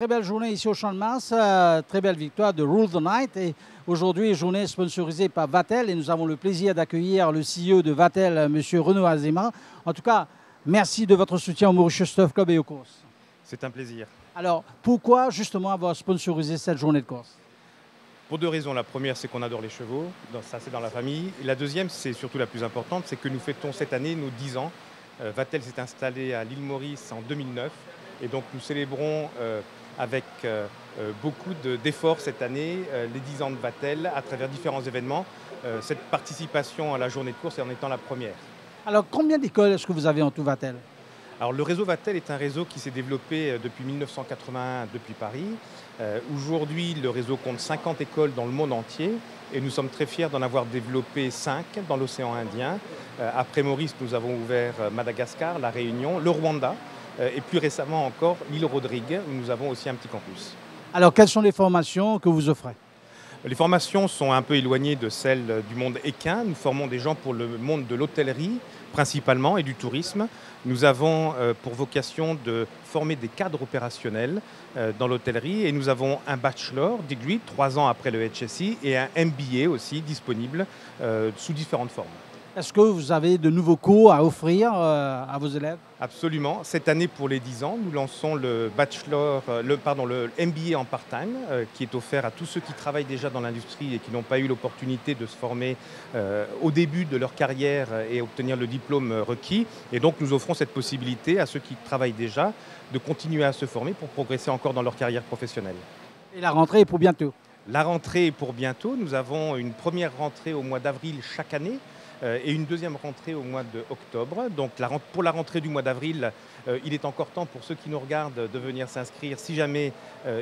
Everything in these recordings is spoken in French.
Très belle journée ici au Champ de Mars, très belle victoire de Rule the Night. Et aujourd'hui, journée sponsorisée par Vatel et nous avons le plaisir d'accueillir le CEO de Vatel, M. Renaud Azéma. En tout cas, merci de votre soutien au Mauritius Turf Club et aux courses. C'est un plaisir. Alors, pourquoi justement avoir sponsorisé cette journée de course? Pour deux raisons. La première, c'est qu'on adore les chevaux, ça c'est dans la famille. Et la deuxième, c'est surtout la plus importante, c'est que nous fêtons cette année nos 10 ans. Vatel s'est installé à l'île Maurice en 2009 et donc nous célébrons avec beaucoup d'efforts cette année les 10 ans de Vatel à travers différents événements. Cette participation à la journée de course en étant la première. Alors, combien d'écoles est-ce que vous avez en tout Vatel? Alors, le réseau Vatel est un réseau qui s'est développé depuis 1981 depuis Paris. Aujourd'hui, le réseau compte 50 écoles dans le monde entier et nous sommes très fiers d'en avoir développé 5 dans l'océan Indien. Après Maurice, nous avons ouvert Madagascar, La Réunion, le Rwanda et plus récemment encore l'île Rodrigue où nous avons aussi un petit campus. Alors, quelles sont les formations que vous offrez? Les formations sont un peu éloignées de celles du monde équin. Nous formons des gens pour le monde de l'hôtellerie principalement et du tourisme. Nous avons pour vocation de former des cadres opérationnels dans l'hôtellerie et nous avons un bachelor degree 3 ans après le HSI et un MBA aussi disponible sous différentes formes. Est-ce que vous avez de nouveaux cours à offrir à vos élèves? Absolument. Cette année, pour les 10 ans, nous lançons le MBA en part-time, qui est offert à tous ceux qui travaillent déjà dans l'industrie et qui n'ont pas eu l'opportunité de se former au début de leur carrière et obtenir le diplôme requis. Et donc, nous offrons cette possibilité à ceux qui travaillent déjà de continuer à se former pour progresser encore dans leur carrière professionnelle. Et la rentrée est pour bientôt? La rentrée est pour bientôt. Nous avons une première rentrée au mois d'avril chaque année. Et une deuxième rentrée au mois d'octobre. Donc pour la rentrée du mois d'avril, il est encore temps pour ceux qui nous regardent de venir s'inscrire si jamais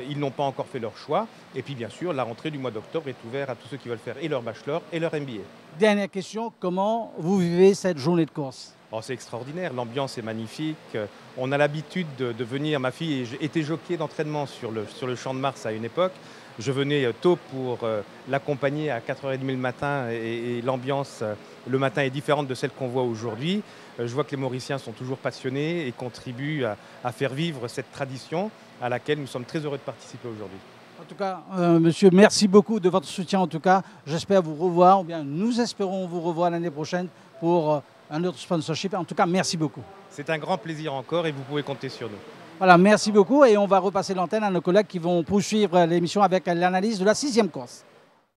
ils n'ont pas encore fait leur choix. Et puis bien sûr, la rentrée du mois d'octobre est ouverte à tous ceux qui veulent faire et leur bachelor et leur MBA. Dernière question, comment vous vivez cette journée de course? Oh, c'est extraordinaire, l'ambiance est magnifique. On a l'habitude de venir, ma fille était jockey d'entraînement sur le Champ de Mars à une époque. Je venais tôt pour l'accompagner à 4h30 le matin et l'ambiance le matin est différente de celle qu'on voit aujourd'hui. Je vois que les Mauriciens sont toujours passionnés et contribuent à faire vivre cette tradition à laquelle nous sommes très heureux de participer aujourd'hui. En tout cas, monsieur, merci beaucoup de votre soutien. En tout cas, j'espère vous revoir, ou bien nous espérons vous revoir l'année prochaine pour un autre sponsorship. En tout cas, merci beaucoup. C'est un grand plaisir encore et vous pouvez compter sur nous. Voilà, merci beaucoup et on va repasser l'antenne à nos collègues qui vont poursuivre l'émission avec l'analyse de la 6e course.